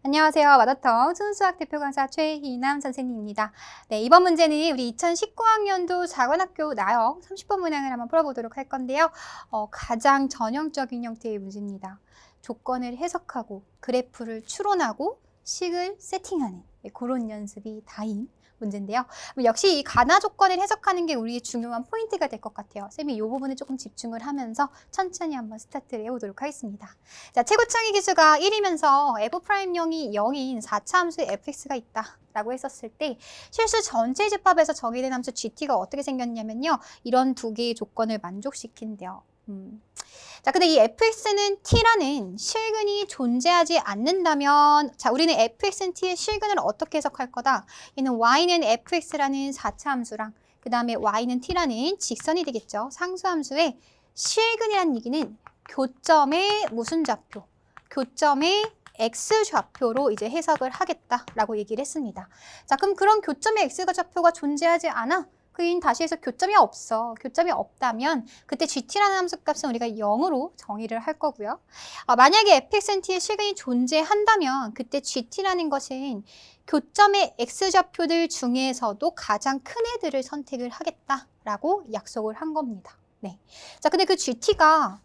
안녕하세요. 마더텅 순수학 대표 강사 최희남 선생님입니다. 네, 이번 문제는 우리 2019학년도 사관학교 나형 30번 문항을 한번 풀어보도록 할 건데요. 가장 전형적인 형태의 문제입니다. 조건을 해석하고 그래프를 추론하고 식을 세팅하는 그런 연습이 다인 문제인데요. 역시 이 가나 조건을 해석하는 게 우리의 중요한 포인트가 될 것 같아요. 쌤이 이 부분에 조금 집중을 하면서 천천히 한번 스타트를 해보도록 하겠습니다. 자, 최고창의 기수가 1이면서 F'형이 0인 4차 함수 fx가 있다 라고 했었을 때 실수 전체 집합에서 정의된 함수 gt가 어떻게 생겼냐면요. 이런 두 개의 조건을 만족시킨대요. 자, 근데 이 fx는 t라는 실근이 존재하지 않는다면, 자, 우리는 fx는 t의 실근을 어떻게 해석할 거다? 얘는 y는 fx라는 4차 함수랑 그 다음에 y는 t라는 직선이 되겠죠. 상수함수의 실근이라는 얘기는 교점의 무슨 좌표? 교점의 x좌표로 이제 해석을 하겠다라고 얘기를 했습니다. 자, 그럼 그런 교점의 x좌표가 존재하지 않아? 그인 다시 해서 교점이 없어. 교점이 없다면 그때 gt라는 함수값은 우리가 0으로 정의를 할 거고요. 만약에 fx는 t의 실근이 존재한다면 그때 gt라는 것은 교점의 x좌표들 중에서도 가장 큰 애들을 선택을 하겠다라고 약속을 한 겁니다. 네. 자, 근데 그 gt가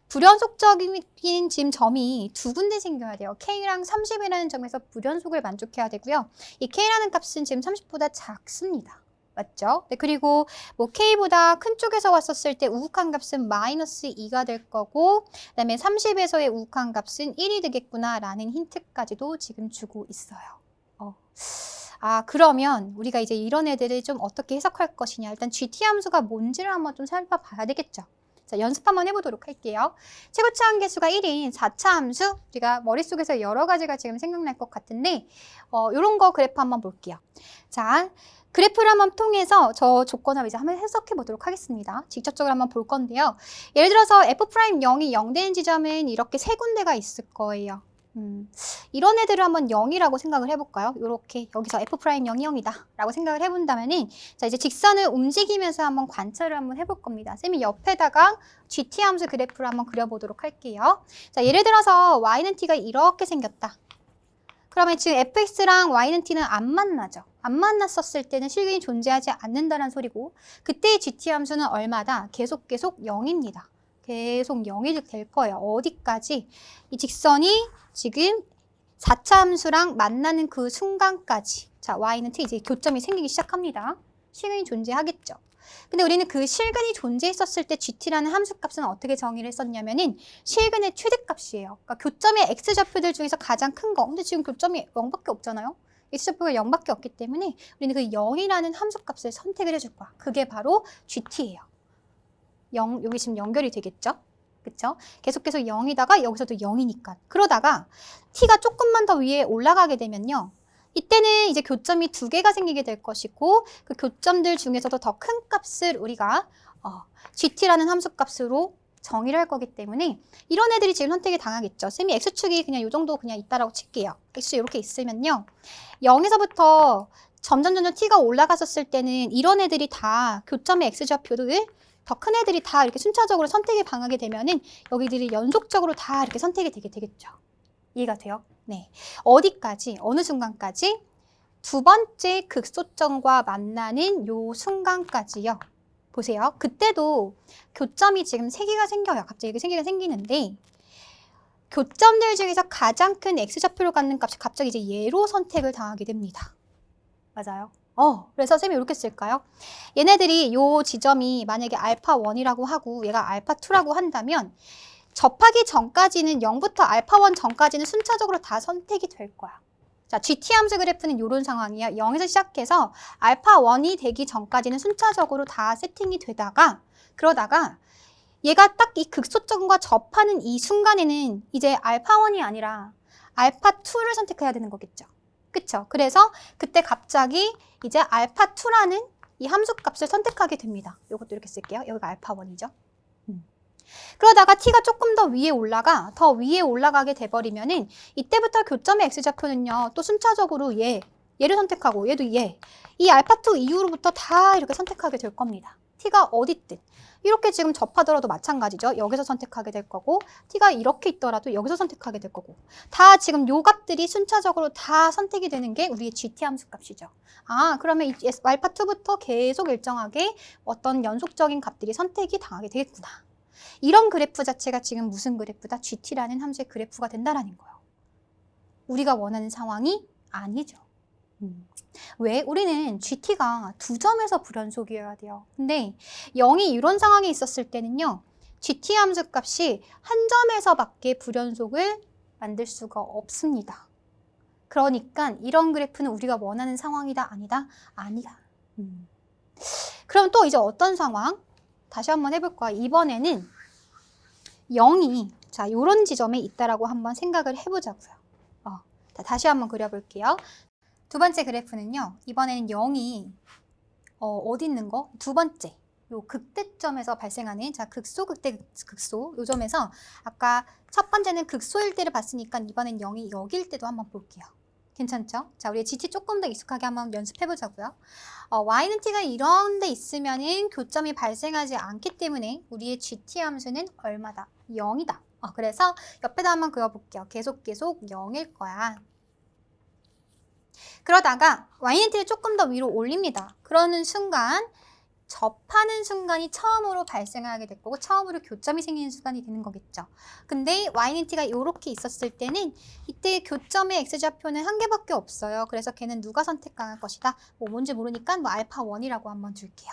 불연속적인 지금 점이 두 군데 생겨야 돼요. K랑 30이라는 점에서 불연속을 만족해야 되고요. 이 K라는 값은 지금 30보다 작습니다. 맞죠? 네, 그리고 뭐 K보다 큰 쪽에서 왔었을 때 우극한 값은 마이너스 2가 될 거고 그다음에 30에서의 우극한 값은 1이 되겠구나라는 힌트까지도 지금 주고 있어요. 그러면 우리가 이제 이런 애들을 좀 어떻게 해석할 것이냐. 일단 GT 함수가 뭔지를 한번 좀 살펴봐야 되겠죠. 자, 연습 한번 해보도록 할게요. 최고차항 개수가 1인 4차 함수, 우리가 머릿속에서 여러 가지가 지금 생각날 것 같은데 이런 거 그래프 한번 볼게요. 자, 그래프를 한번 통해서 저 조건을 이제 한번 해석해 보도록 하겠습니다. 직접적으로 한번 볼 건데요. 예를 들어서 F'0이 0 되는 지점은 이렇게 세 군데가 있을 거예요. 이런 애들을 한번 0이라고 생각을 해볼까요? 이렇게 여기서 F'Y이 0이다 라고 생각을 해본다면은 자, 이제 직선을 움직이면서 한번 관찰을 한번 해볼 겁니다. 쌤이 옆에다가 GT 함수 그래프를 한번 그려보도록 할게요. 자, 예를 들어서 Y는 T가 이렇게 생겼다. 그러면 지금 fx랑 y는 t는 안 만나죠. 안 만났었을 때는 실근이 존재하지 않는다는 소리고 그때의 gt 함수는 얼마다? 계속 0입니다. 계속 0이 될 거예요. 어디까지? 이 직선이 지금 4차 함수랑 만나는 그 순간까지. 자, y는 t 이제 교점이 생기기 시작합니다. 실근이 존재하겠죠. 근데 우리는 그 실근이 존재했었을 때 gt라는 함수값은 어떻게 정의를 했었냐면은 실근의 최대값이에요. 그러니까 교점의 x좌표들 중에서 가장 큰 거. 근데 지금 교점이 0밖에 없잖아요. x좌표가 0밖에 없기 때문에 우리는 그 0이라는 함수값을 선택을 해줄 거야. 그게 바로 gt예요. 0, 여기 지금 연결이 되겠죠? 그쵸? 계속해서 0이다가 여기서도 0이니까. 그러다가 t가 조금만 더 위에 올라가게 되면요. 이때는 이제 교점이 두 개가 생기게 될 것이고 그 교점들 중에서도 더 큰 값을 우리가 gt라는 함수값으로 정의를 할 거기 때문에 이런 애들이 지금 선택이 당하겠죠. 쌤이 x축이 그냥 이 정도 그냥 있다라고 칠게요. x축이 이렇게 있으면요. 0에서부터 점점 t가 올라갔었을 때는 이런 애들이 다 교점의 x좌표를 더 큰 애들이 다 이렇게 순차적으로 선택이 당하게 되면은 여기들이 연속적으로 다 이렇게 선택이 되게 되겠죠. 이해가 돼요? 네. 어디까지? 어느 순간까지? 두 번째 극소점과 만나는 요 순간까지요. 보세요. 그때도 교점이 지금 3개가 생겨요. 갑자기 이렇게 3개가 생기는데 교점들 중에서 가장 큰 x좌표로 갖는 값이 갑자기 이제 얘로 선택을 당하게 됩니다. 맞아요. 그래서 쌤이 이렇게 쓸까요? 얘네들이 요 지점이 만약에 α1이라고 하고 얘가 α2라고 한다면 접하기 전까지는 0부터 α1 전까지는 순차적으로 다 선택이 될 거야. 자, GT 함수 그래프는 이런 상황이야. 0에서 시작해서 α1이 되기 전까지는 순차적으로 다 세팅이 되다가 그러다가 얘가 딱 이 극소점과 접하는 이 순간에는 이제 α1이 아니라 α2를 선택해야 되는 거겠죠. 그쵸? 그래서 그때 갑자기 이제 α2라는 이 함수값을 선택하게 됩니다. 이것도 이렇게 쓸게요. 여기가 α1이죠. 그러다가 t가 조금 더 위에 올라가게 돼버리면은 이때부터 교점의 x좌표는요 또 순차적으로 얘를 선택하고 얘도 이 α2 이후로부터 다 이렇게 선택하게 될 겁니다. t가 어디든 이렇게 지금 접하더라도 마찬가지죠. 여기서 선택하게 될 거고 t가 이렇게 있더라도 여기서 선택하게 될 거고 다 지금 요 값들이 순차적으로 다 선택이 되는 게 우리의 gt 함수 값이죠. 아, 그러면 이 알파2부터 계속 일정하게 어떤 연속적인 값들이 선택이 당하게 되겠구나. 이런 그래프 자체가 지금 무슨 그래프다? gt라는 함수의 그래프가 된다라는 거예요. 우리가 원하는 상황이 아니죠. 왜? 우리는 gt가 두 점에서 불연속이어야 돼요. 근데 0이 이런 상황이 있었을 때는요. gt 함수 값이 한 점에서밖에 불연속을 만들 수가 없습니다. 그러니까 이런 그래프는 우리가 원하는 상황이다? 아니다? 아니다. 그럼 또 이제 어떤 상황? 다시 한번 해볼까요? 이번에는 0이 자 요런 지점에 있다라고 한번 생각을 해보자고요. 다시 한번 그려볼게요. 두 번째 그래프는요. 이번에는 0이 어디 있는 거? 두 번째 요 극대점에서 발생하는 자 극소, 극대, 극소 요 점에서 아까 첫 번째는 극소일 때를 봤으니까 이번엔 0이 여기일 때도 한번 볼게요. 괜찮죠? 자, 우리 GT 조금 더 익숙하게 한번 연습해보자고요. Y는 T가 이런 데 있으면은 교점이 발생하지 않기 때문에 우리의 GT 함수는 얼마다? 0이다. 그래서 옆에다 한번 그려볼게요. 계속 0일 거야. 그러다가 Y는 T를 조금 더 위로 올립니다. 그러는 순간 접하는 순간이 처음으로 발생하게 될 거고 처음으로 교점이 생기는 순간이 되는 거겠죠. 근데 Y는 T가 이렇게 있었을 때는 이때 교점의 X좌표는 한 개밖에 없어요. 그래서 걔는 누가 선택할 것이다? 뭔지 모르니까 알파 1이라고 한번 줄게요.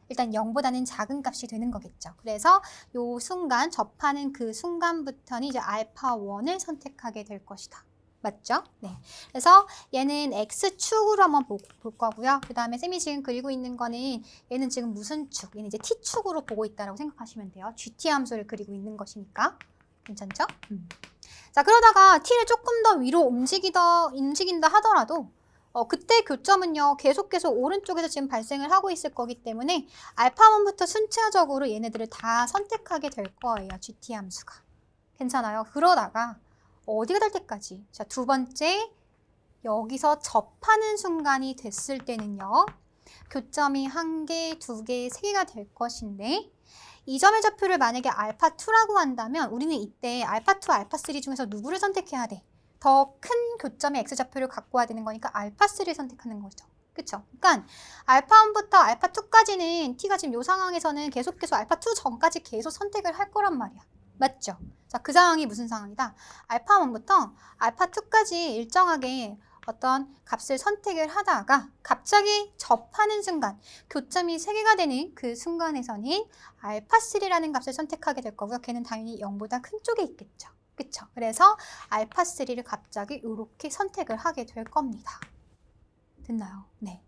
일단 0보다는 작은 값이 되는 거겠죠. 그래서 요 순간 접하는 그 순간부터는 이제 알파 1을 선택하게 될 것이다. 맞죠? 네. 그래서 얘는 X축으로 한번 볼 거고요. 그 다음에 쌤이 지금 그리고 있는 거는 얘는 지금 무슨 축? 얘는 이제 T축으로 보고 있다고 생각하시면 돼요. GT 함수를 그리고 있는 것이니까. 괜찮죠? 자, 그러다가 T를 조금 더 위로 움직인다 하더라도 그때 교점은요. 계속 오른쪽에서 지금 발생을 하고 있을 거기 때문에 알파1부터 순차적으로 얘네들을 다 선택하게 될 거예요. GT 함수가. 괜찮아요? 그러다가 어디가 될 때까지? 자, 두 번째 여기서 접하는 순간이 됐을 때는요. 교점이 한 개, 두 개, 세 개가 될 것인데 이 점의 좌표를 만약에 알파2라고 한다면 우리는 이때 알파2, 알파3 중에서 누구를 선택해야 돼? 더 큰 교점의 X좌표를 갖고 와야 되는 거니까 알파3를 선택하는 거죠. 그쵸? 그러니까 알파1부터 알파2까지는 T가 지금 이 상황에서는 계속 알파2 전까지 계속 선택을 할 거란 말이야. 맞죠? 자, 그 상황이 무슨 상황이다? 알파1부터 알파2까지 일정하게 어떤 값을 선택을 하다가 갑자기 접하는 순간 교점이 3개가 되는 그 순간에서는 알파3라는 값을 선택하게 될 거고요. 걔는 당연히 0보다 큰 쪽에 있겠죠. 그쵸? 그래서 알파3를 갑자기 이렇게 선택을 하게 될 겁니다. 됐나요? 네.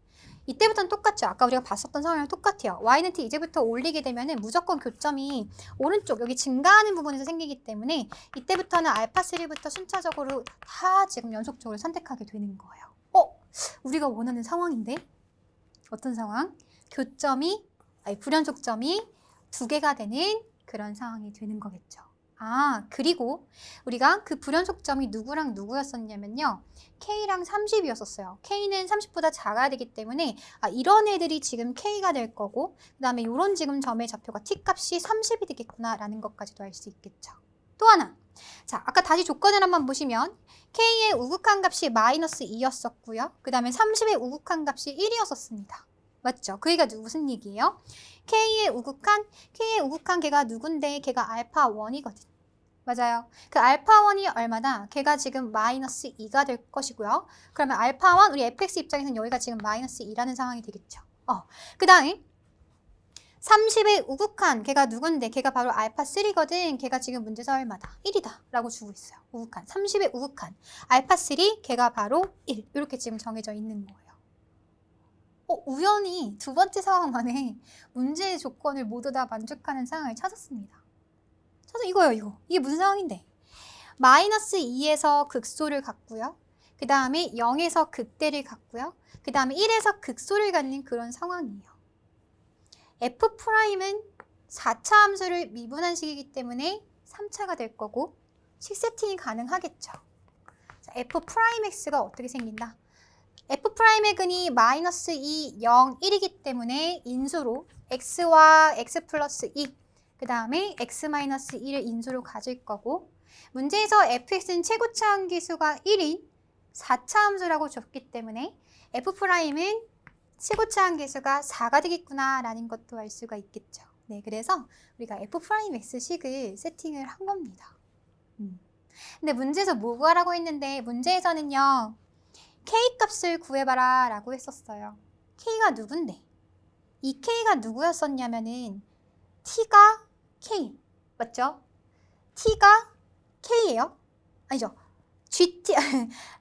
이때부터는 똑같죠. 아까 우리가 봤었던 상황이랑 똑같아요. Y는 T 이제부터 올리게 되면은 무조건 교점이 오른쪽 여기 증가하는 부분에서 생기기 때문에 이때부터는 알파3부터 순차적으로 다 지금 연속적으로 선택하게 되는 거예요. 우리가 원하는 상황인데? 어떤 상황? 불연속점이 두 개가 되는 그런 상황이 되는 거겠죠. 그리고 우리가 그 불연속점이 누구랑 누구였었냐면요. K랑 30이었었어요. K는 30보다 작아야 되기 때문에 이런 애들이 지금 K가 될 거고 그 다음에 이런 지금 점의 좌표가 T값이 30이 되겠구나라는 것까지도 알 수 있겠죠. 또 하나. 자, 아까 다시 조건을 한번 보시면 K의 우극한 값이 마이너스 2였었고요. 그 다음에 30의 우극한 값이 1이었었습니다. 맞죠? 그 얘기가 무슨 얘기예요? K의 우극한 걔가 누군데 걔가 알파 1이거든. 맞아요. 그 알파 1이 얼마다? 걔가 지금 마이너스 2가 될 것이고요. 그러면 알파 1 우리 fx 입장에서는 여기가 지금 마이너스 2라는 상황이 되겠죠. 그 다음에 30의 우극한 걔가 누군데? 걔가 바로 알파 3거든. 걔가 지금 문제에서 얼마다? 1이다 라고 주고 있어요. 우극한 30의 우극한 알파 3 걔가 바로 1 이렇게 지금 정해져 있는 거예요. 우연히 두 번째 상황만에 문제의 조건을 모두 다 만족하는 상황을 찾았습니다. 이거예요. 이게 무슨 상황인데? 마이너스 2에서 극소를 갖고요. 그 다음에 0에서 극대를 갖고요. 그 다음에 1에서 극소를 갖는 그런 상황이에요. F'은 4차 함수를 미분한 식이기 때문에 3차가 될 거고 식 세팅이 가능하겠죠. 자, F'X가 어떻게 생긴다? F'의 근이 마이너스 2, 0, 1이기 때문에 인수로 x와 x 플러스 2, 그 다음에 x 마이너스 2를 인수로 가질 거고 문제에서 fx는 최고차 함수가 1인 4차 함수라고 줬기 때문에 f'은 최고차 함수가 4가 되겠구나 라는 것도 알 수가 있겠죠. 네, 그래서 우리가 f'x식을 세팅을 한 겁니다. 근데 문제에서 뭐 구하라고 했는데 문제에서는요. K값을 구해봐라 라고 했었어요. K가 누군데? 이 K가 누구였었냐면은 T가 K, 맞죠? T가 K예요? 아니죠. GT,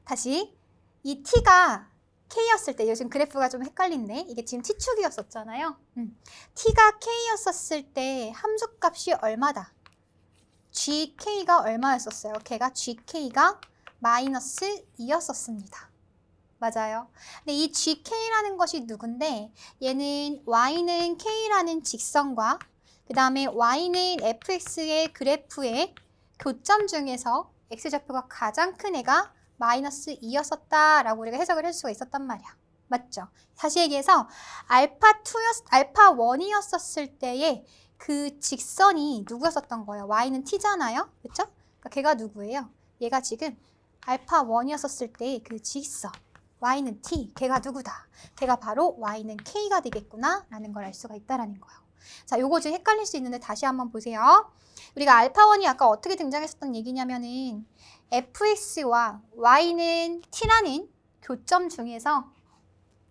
다시 이 T가 K였을 때 요즘 그래프가 좀 헷갈린데 이게 지금 T축이었었잖아요. T가 K였었을 때 함수값이 얼마다? GK가 얼마였었어요? 걔가 GK가 마이너스 2였었습니다. 맞아요. 근데 이 GK라는 것이 누군데 얘는 Y는 K라는 직선과 그 다음에 Y는 fx의 그래프의 교점 중에서 x좌표가 가장 큰 애가 마이너스 2였었다라고 우리가 해석을 할 수가 있었단 말이야. 맞죠? 다시 얘기해서 알파 1이었었을 때의 그 직선이 누구였었던 거예요? Y는 T잖아요? 그렇죠? 그러니까 걔가 누구예요? 얘가 지금 알파 1이었었을 때의 그 직선 Y는 T, 걔가 누구다? 걔가 바로 Y는 K가 되겠구나 라는 걸 알 수가 있다라는 거예요. 자, 요거 좀 헷갈릴 수 있는데 다시 한번 보세요. 우리가 알파1이 아까 어떻게 등장했었던 얘기냐면은 fx와 y는 t라는 교점 중에서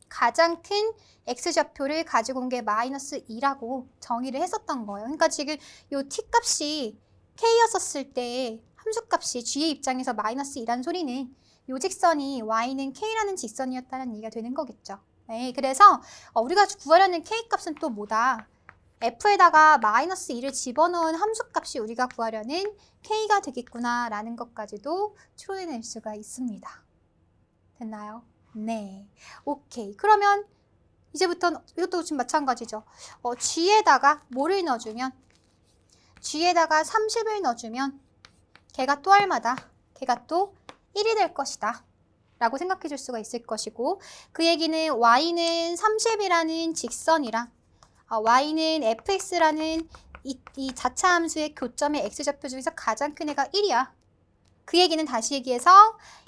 가장 큰 x좌표를 가지고 온 게 마이너스 2라고 정의를 했었던 거예요. 그러니까 지금 요 t값이 k였었을 때 함수값이 g의 입장에서 마이너스 2란 소리는 요 직선이 y는 k라는 직선이었다는 얘기가 되는 거겠죠. 네, 그래서 우리가 구하려는 k값은 또 뭐다? f에다가 마이너스 2를 집어넣은 함수값이 우리가 구하려는 k가 되겠구나 라는 것까지도 추론해낼 수가 있습니다. 됐나요? 네. 오케이. 그러면 이제부터는 이것도 지금 마찬가지죠. g에다가 뭐를 넣어주면 g에다가 30을 넣어주면 걔가 또 얼마다? 걔가 또 1이 될 것이다 라고 생각해 줄 수가 있을 것이고 그 얘기는 y는 30이라는 직선이랑 y는 fx라는 이 자차 함수의 교점의 x좌표 중에서 가장 큰 애가 1이야. 그 얘기는 다시 얘기해서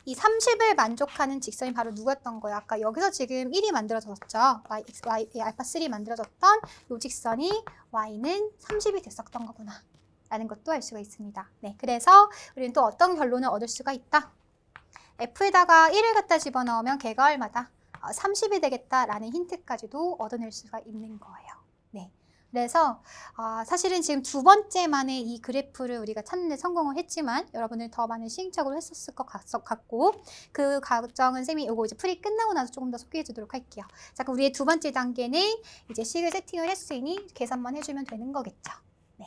이 30을 만족하는 직선이 바로 누구였던 거야? 아까 여기서 지금 1이 만들어졌죠. 알파3 만들어졌던 이 직선이 y는 30이 됐었던 거구나. 라는 것도 알 수가 있습니다. 네, 그래서 우리는 또 어떤 결론을 얻을 수가 있다. f에다가 1을 갖다 집어넣으면 걔가 얼마다? 30이 되겠다라는 힌트까지도 얻어낼 수가 있는 거예요. 네, 그래서 사실은 지금 두 번째 만에 이 그래프를 우리가 찾는 데 성공을 했지만 여러분들 더 많은 시행착오를 했었을 것 같고 그 과정은 쌤이 이거 이제 풀이 끝나고 나서 조금 더 소개해 주도록 할게요. 자, 그럼 우리의 두 번째 단계는 이제 식을 세팅을 했으니 계산만 해주면 되는 거겠죠. 네.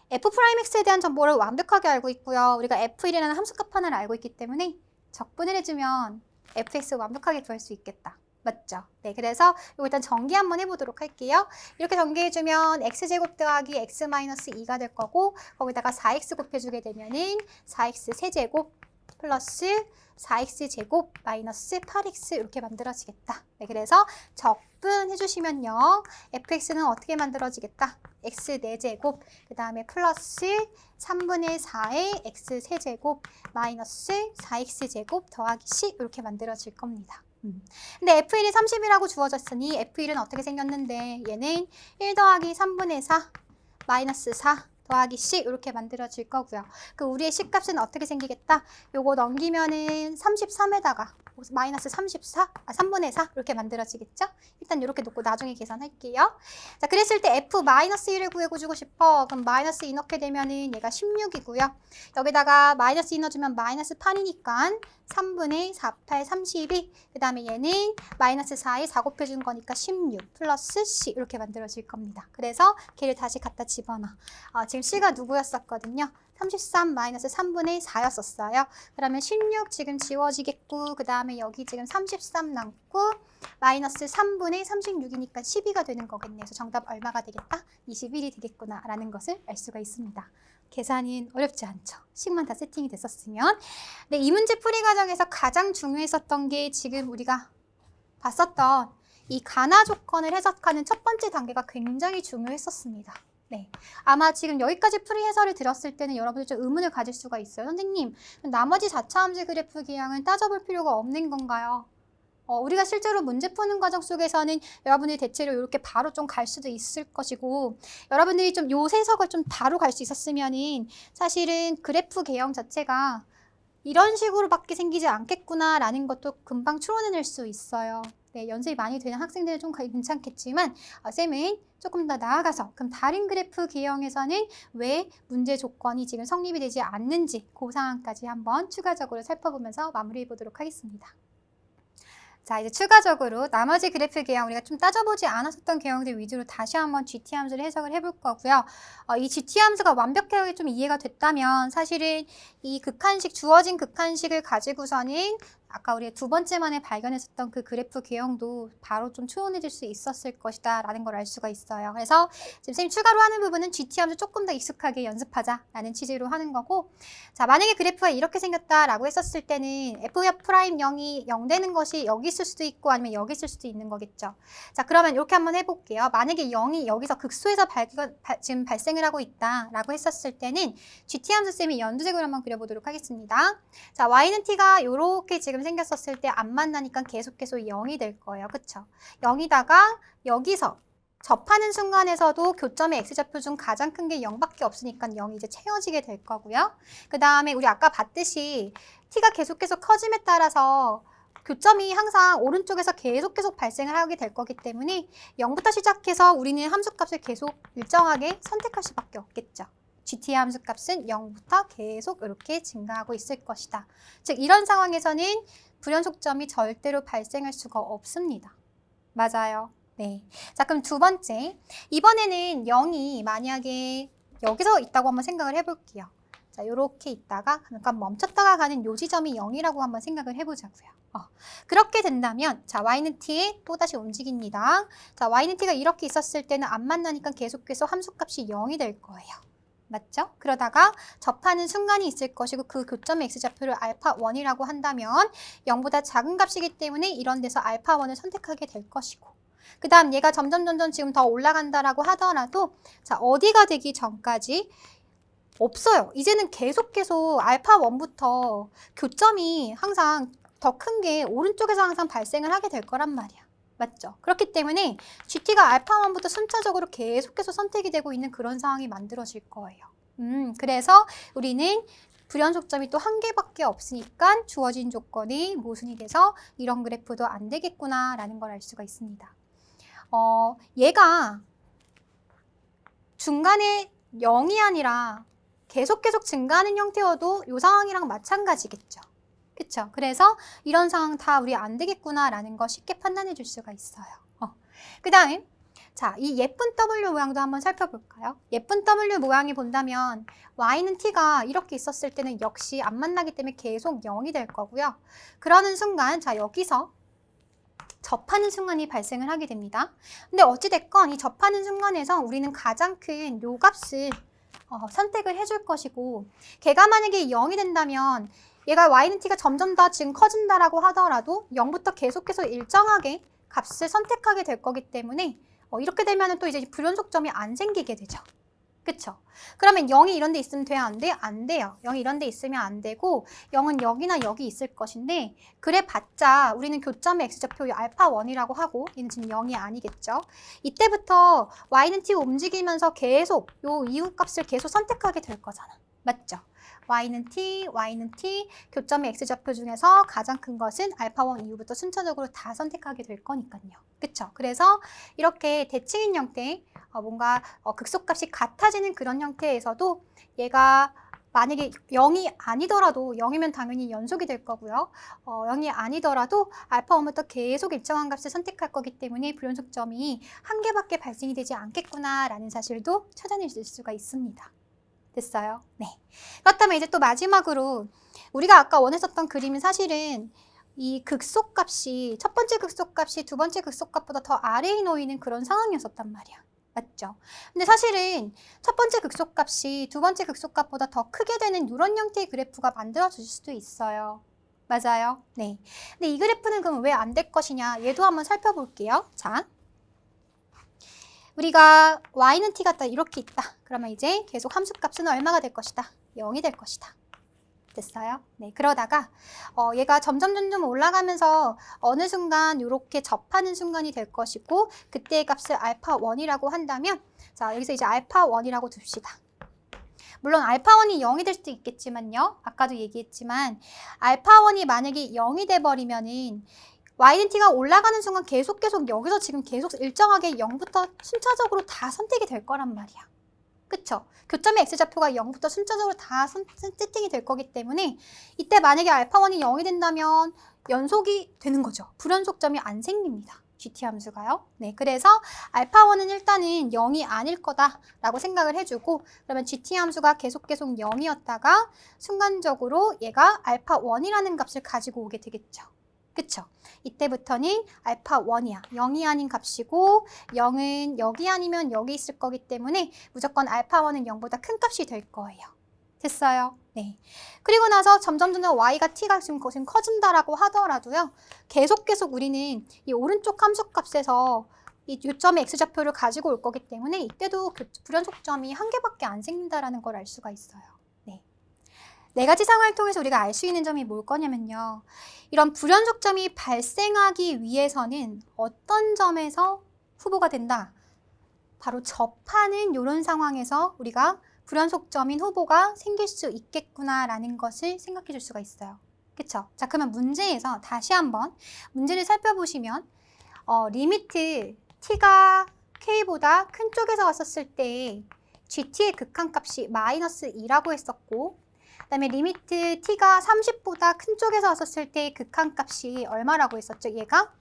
f'x에 대한 정보를 완벽하게 알고 있고요. 우리가 f1이라는 함수값 하나를 알고 있기 때문에 적분을 해주면 fx 완벽하게 구할 수 있겠다. 맞죠? 네, 그래서 이거 일단 전개 한번 해보도록 할게요. 이렇게 전개해주면 x제곱 더하기 x 마이너스 2가 될 거고 거기다가 4x 곱해주게 되면은 4x 세제곱 플러스 4x제곱 마이너스 8x 이렇게 만들어지겠다. 네, 그래서 적분해주시면요. fx는 어떻게 만들어지겠다? x 4제곱 그 다음에 플러스 3분의 4의 x 세제곱 마이너스 4x제곱 더하기 10 이렇게 만들어질 겁니다. 근데 f1이 30이라고 주어졌으니 f1은 어떻게 생겼는데 얘는 1 더하기 3분의 4 마이너스 4 더하기 10 이렇게 만들어질 거고요. 그 우리의 식값은 어떻게 생기겠다? 요거 넘기면은 33에다가 마이너스 3분의 4 이렇게 만들어지겠죠? 일단 이렇게 놓고 나중에 계산할게요. 자, 그랬을 때 f 마이너스 1을 구해주고 싶어. 그럼 마이너스 2 넣게 되면은 얘가 16이고요. 여기다가 마이너스 2 넣어주면 마이너스 8이니까 3분의 4, 8, 32. 그 다음에 얘는 마이너스 4에 4 곱해준 거니까 16 플러스 C 이렇게 만들어질 겁니다. 그래서 걔를 다시 갖다 집어넣어. 지금 C가 누구였었거든요? 33 마이너스 3분의 4였었어요. 그러면 16 지금 지워지겠고 그 다음에 여기 지금 33 남고 마이너스 3분의 36이니까 12가 되는 거겠네요. 그래서 정답 얼마가 되겠다? 21이 되겠구나 라는 것을 알 수가 있습니다. 계산은 어렵지 않죠. 식만 다 세팅이 됐었으면. 네, 이 문제 풀이 과정에서 가장 중요했었던 게 지금 우리가 봤었던 이 가나 조건을 해석하는 첫 번째 단계가 굉장히 중요했었습니다. 네, 아마 지금 여기까지 풀이 해설을 들었을 때는 여러분들 좀 의문을 가질 수가 있어요. 선생님, 나머지 4차 함수 그래프 기형은 따져볼 필요가 없는 건가요? 우리가 실제로 문제 푸는 과정 속에서는 여러분들이 대체로 이렇게 바로 좀 갈 수도 있을 것이고, 여러분들이 좀 요 해석을 좀 바로 갈 수 있었으면은 사실은 그래프 개형 자체가 이런 식으로밖에 생기지 않겠구나라는 것도 금방 추론해낼 수 있어요. 네, 연습이 많이 되는 학생들은 좀 괜찮겠지만 쌤은 조금 더 나아가서 그럼 다른 그래프 개형에서는 왜 문제 조건이 지금 성립이 되지 않는지 그 상황까지 한번 추가적으로 살펴보면서 마무리해 보도록 하겠습니다. 자, 이제 추가적으로 나머지 그래프 개형 우리가 좀 따져보지 않았었던 개형들 위주로 다시 한번 GT 함수를 해석을 해볼 거고요. 이 GT 함수가 완벽하게 좀 이해가 됐다면 사실은 이 극한식, 주어진 극한식을 가지고서는 아까 우리가 두 번째 만에 발견했었던 그 그래프 개형도 바로 좀 추론해질 수 있었을 것이다 라는 걸 알 수가 있어요. 그래서 지금 선생님 추가로 하는 부분은 GT 함수 조금 더 익숙하게 연습하자라는 취지로 하는 거고, 자, 만약에 그래프가 이렇게 생겼다라고 했었을 때는 F'0이 0 되는 것이 여기 있을 수도 있고 아니면 여기 있을 수도 있는 거겠죠. 자, 그러면 이렇게 한번 해볼게요. 만약에 0이 여기서 극소에서 지금 발생을 하고 있다라고 했었을 때는 GT 함수 쌤이 연두색으로 한번 그려보도록 하겠습니다. 자, Y는 T가 이렇게 지금 생겼었을 때 안 만나니까 계속 0이 될 거예요. 그쵸? 0이다가 여기서 접하는 순간에서도 교점의 X좌표 중 가장 큰 게 0밖에 없으니까 0이 이제 채워지게 될 거고요. 그 다음에 우리 아까 봤듯이 T가 계속 커짐에 따라서 교점이 항상 오른쪽에서 계속 발생을 하게 될 거기 때문에 0부터 시작해서 우리는 함수값을 계속 일정하게 선택할 수밖에 없겠죠. GT의 함수값은 0부터 계속 이렇게 증가하고 있을 것이다. 즉 이런 상황에서는 불연속점이 절대로 발생할 수가 없습니다. 맞아요. 네. 자, 그럼 두 번째. 이번에는 0이 만약에 여기서 있다고 한번 생각을 해볼게요. 자, 요렇게 있다가 잠깐 멈췄다가 가는 요 지점이 0이라고 한번 생각을 해보자고요. 그렇게 된다면 자, Y는 T 또다시 움직입니다. 자, Y는 T가 이렇게 있었을 때는 안 만나니까 계속해서 함수값이 0이 될 거예요. 맞죠? 그러다가 접하는 순간이 있을 것이고 그 교점의 X좌표를 α1이라고 한다면 0보다 작은 값이기 때문에 이런 데서 α1을 선택하게 될 것이고, 그 다음 얘가 점점 지금 더 올라간다라고 하더라도 자, 어디가 되기 전까지 없어요. 이제는 계속해서 α1부터 교점이 항상 더 큰 게 오른쪽에서 항상 발생을 하게 될 거란 말이야. 맞죠? 그렇기 때문에 GT가 α1부터 순차적으로 계속해서 선택이 되고 있는 그런 상황이 만들어질 거예요. 그래서 우리는 불연속점이 또 한 개밖에 없으니까 주어진 조건이 모순이 돼서 이런 그래프도 안 되겠구나라는 걸 알 수가 있습니다. 얘가 중간에 0이 아니라 계속 증가하는 형태여도 이 상황이랑 마찬가지겠죠. 그쵸? 그래서 이런 상황 다 우리 안 되겠구나라는 거 쉽게 판단해 줄 수가 있어요. 그 다음에 자, 이 예쁜 W 모양도 한번 살펴볼까요? 예쁜 W 모양이 본다면 Y는 T가 이렇게 있었을 때는 역시 안 만나기 때문에 계속 0이 될 거고요. 그러는 순간 자, 여기서 접하는 순간이 발생을 하게 됩니다. 근데 어찌됐건 이 접하는 순간에서 우리는 가장 큰 요 값을 선택을 해줄 것이고, 걔가 만약에 0이 된다면 얘가 Y는 T가 점점 더 지금 커진다라고 하더라도 0부터 계속해서 일정하게 값을 선택하게 될 거기 때문에 이렇게 되면 또 이제 불연속점이 안 생기게 되죠. 그쵸? 그러면 0이 이런 데 있으면 돼요? 안 돼요? 안 돼요. 0이 이런 데 있으면 안 되고 0은 여기나 여기 있을 것인데, 그래 봤자 우리는 교점의 X좌표 α1이라고 하고 얘는 지금 0이 아니겠죠? 이때부터 Y는 T 움직이면서 계속 요 이후 값을 계속 선택하게 될 거잖아. 맞죠? Y는 T, 교점의 X좌표 중에서 가장 큰 것은 α1 이후부터 순차적으로 다 선택하게 될 거니까요. 그쵸? 그래서 이렇게 대칭인 형태, 뭔가 극소값이 같아지는 그런 형태에서도 얘가 만약에 0이 아니더라도 0이면 당연히 연속이 될 거고요. 0이 아니더라도 α1부터 계속 일정한 값을 선택할 거기 때문에 불연속점이 한 개밖에 발생이 되지 않겠구나라는 사실도 찾아낼 수가 있습니다. 됐어요? 네. 그렇다면 이제 또 마지막으로 우리가 아까 원했었던 그림은 사실은 이 극소값이 첫 번째 극소값이 두 번째 극소값보다 더 아래에 놓이는 그런 상황이었었단 말이야. 맞죠? 근데 사실은 첫 번째 극소값이 두 번째 극소값보다 더 크게 되는 이런 형태의 그래프가 만들어질 수도 있어요. 맞아요. 네. 근데 이 그래프는 그럼 왜 안 될 것이냐? 얘도 한번 살펴볼게요. 자, 우리가 y는 t 같다 이렇게 있다. 그러면 이제 계속 함수값은 얼마가 될 것이다? 0이 될 것이다. 됐어요? 네, 그러다가 얘가 점점 올라가면서 어느 순간 이렇게 접하는 순간이 될 것이고 그때의 값을 알파 1이라고 한다면 자, 여기서 이제 알파 1이라고 둡시다. 물론 알파 1이 0이 될 수도 있겠지만요. 아까도 얘기했지만 알파 1이 만약에 0이 돼버리면은 y는 t가 올라가는 순간 계속 여기서 지금 계속 일정하게 0부터 순차적으로 다 선택이 될 거란 말이야. 그쵸? 교점의 x좌표가 0부터 순차적으로 다 세팅이 될 거기 때문에 이때 만약에 알파 1이 0이 된다면 연속이 되는 거죠. 불연속점이 안 생깁니다. GT 함수가요. 네, 그래서 알파 1은 일단은 0이 아닐 거다라고 생각을 해주고 그러면 GT 함수가 계속 0이었다가 순간적으로 얘가 알파 1이라는 값을 가지고 오게 되겠죠. 그쵸? 이때부터는 알파 1이야. 0이 아닌 값이고 0은 여기 아니면 여기 있을 거기 때문에 무조건 알파 1은 0보다 큰 값이 될 거예요. 됐어요? 네. 그리고 나서 점점 y가 t가 지금 커진다라고 하더라도요. 계속 우리는 이 오른쪽 함수값에서 이 요점의 x좌표를 가지고 올 거기 때문에 이때도 불연속점이 한 개밖에 안 생긴다라는 걸 알 수가 있어요. 네 가지 상황을 통해서 우리가 알 수 있는 점이 뭘 거냐면요. 이런 불연속점이 발생하기 위해서는 어떤 점에서 후보가 된다? 바로 접하는 이런 상황에서 우리가 불연속점인 후보가 생길 수 있겠구나라는 것을 생각해 줄 수가 있어요. 그쵸? 자, 그러면 문제에서 다시 한번 문제를 살펴보시면 리미트 t가 k보다 큰 쪽에서 왔었을 때 gt의 극한값이 마이너스 2라고 했었고 그 다음에 리미트 t가 30보다 큰 쪽에서 왔었을 때 극한값이 얼마라고 했었죠? 얘가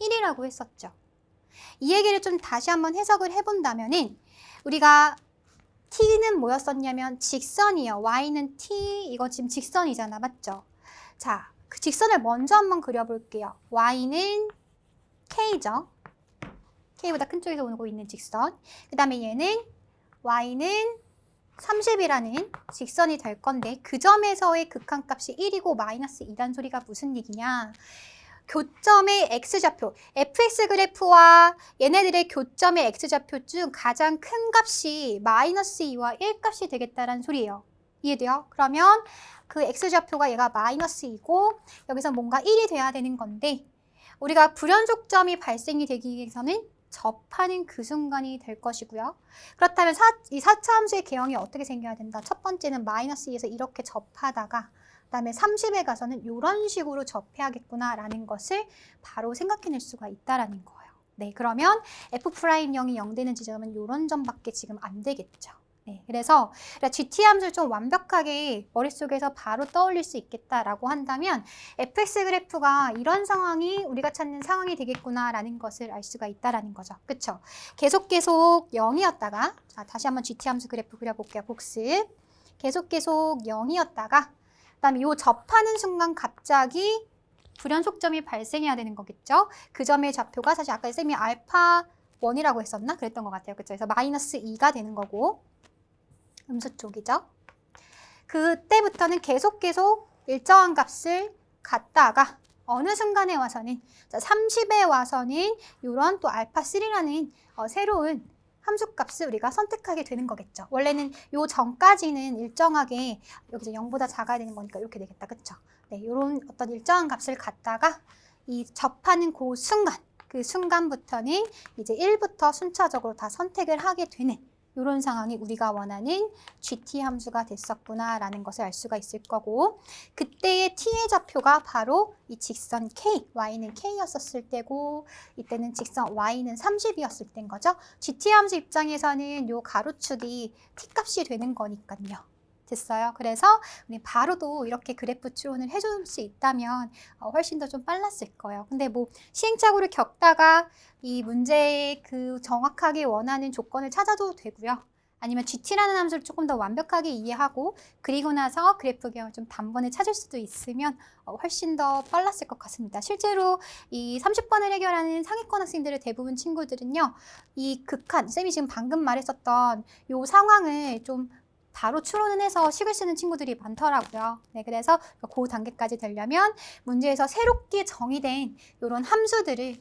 1이라고 했었죠. 이 얘기를 좀 다시 한번 해석을 해본다면은 우리가 t는 뭐였었냐면 직선이에요. y는 t, 이거 지금 직선이잖아. 맞죠? 자, 그 직선을 먼저 한번 그려볼게요. y는 k죠. k보다 큰 쪽에서 오고 있는 직선. 그 다음에 얘는 y는 30이라는 직선이 될 건데 그 점에서의 극한값이 1이고 마이너스 2란 소리가 무슨 얘기냐? 교점의 x좌표, fx 그래프와 얘네들의 교점의 x좌표 중 가장 큰 값이 마이너스 2와 1 값이 되겠다는 소리예요. 이해돼요? 그러면 그 x좌표가 얘가 마이너스 2고 여기서 뭔가 1이 돼야 되는 건데 우리가 불연속점이 발생이 되기 위해서는 접하는 그 순간이 될 것이고요. 그렇다면 이 4차 함수의 개형이 어떻게 생겨야 된다? 첫 번째는 마이너스 2에서 이렇게 접하다가 그 다음에 30에 가서는 이런 식으로 접해야겠구나라는 것을 바로 생각해낼 수가 있다라는 거예요. 네, 그러면 F'0이 0 되는 지점은 이런 점밖에 지금 안 되겠죠. 네, 그래서 GT 함수를 좀 완벽하게 머릿속에서 바로 떠올릴 수 있겠다라고 한다면 fx 그래프가 이런 상황이 우리가 찾는 상황이 되겠구나라는 것을 알 수가 있다라는 거죠. 그쵸? 계속 0이었다가 자, 다시 한번 GT 함수 그래프 그려볼게요. 복습. 계속 0이었다가 그 다음에 이 접하는 순간 갑자기 불연속점이 발생해야 되는 거겠죠? 그 점의 좌표가 사실 아까 쌤이 알파 1이라고 했었나? 그랬던 것 같아요. 그쵸? 그래서 마이너스 2가 되는 거고 음수 쪽이죠. 그때부터는 계속 일정한 값을 갖다가 어느 순간에 와서는 30에 와서는 이런 또 알파3라는 새로운 함수값을 우리가 선택하게 되는 거겠죠. 원래는 요 전까지는 일정하게 여기서 0보다 작아야 되는 거니까 이렇게 되겠다. 그쵸? 네, 이런 어떤 일정한 값을 갖다가 이 접하는 그 순간부터는 이제 1부터 순차적으로 다 선택을 하게 되는 이런 상황이 우리가 원하는 GT 함수가 됐었구나라는 것을 알 수가 있을 거고 그때의 t의 좌표가 바로 이 직선 K, y는 K였었을 때고 이때는 직선 y는 30이었을 때인 거죠. GT 함수 입장에서는 이 가로축이 t 값이 되는 거니까요. 됐어요? 그래서 우리 바로도 이렇게 그래프 추론을 해줄 수 있다면 훨씬 더 좀 빨랐을 거예요. 근데 뭐 시행착오를 겪다가 이 문제의 그 정확하게 원하는 조건을 찾아도 되고요. 아니면 GT라는 함수를 조금 더 완벽하게 이해하고 그리고 나서 그래프 개형을 좀 단번에 찾을 수도 있으면 훨씬 더 빨랐을 것 같습니다. 실제로 이 30번을 해결하는 상위권 학생들의 대부분 친구들은요. 이 극한, 쌤이 지금 방금 말했었던 이 상황을 좀 바로 추론은 해서 식을 쓰는 친구들이 많더라고요. 네, 그래서 그 단계까지 되려면 문제에서 새롭게 정의된 이런 함수들을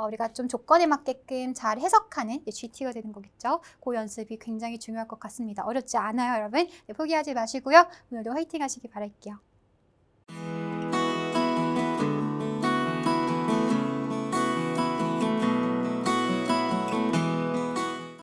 우리가 좀 조건에 맞게끔 잘 해석하는 GT가 되는 거겠죠. 그 연습이 굉장히 중요할 것 같습니다. 어렵지 않아요, 여러분. 네, 포기하지 마시고요. 오늘도 화이팅 하시기 바랄게요.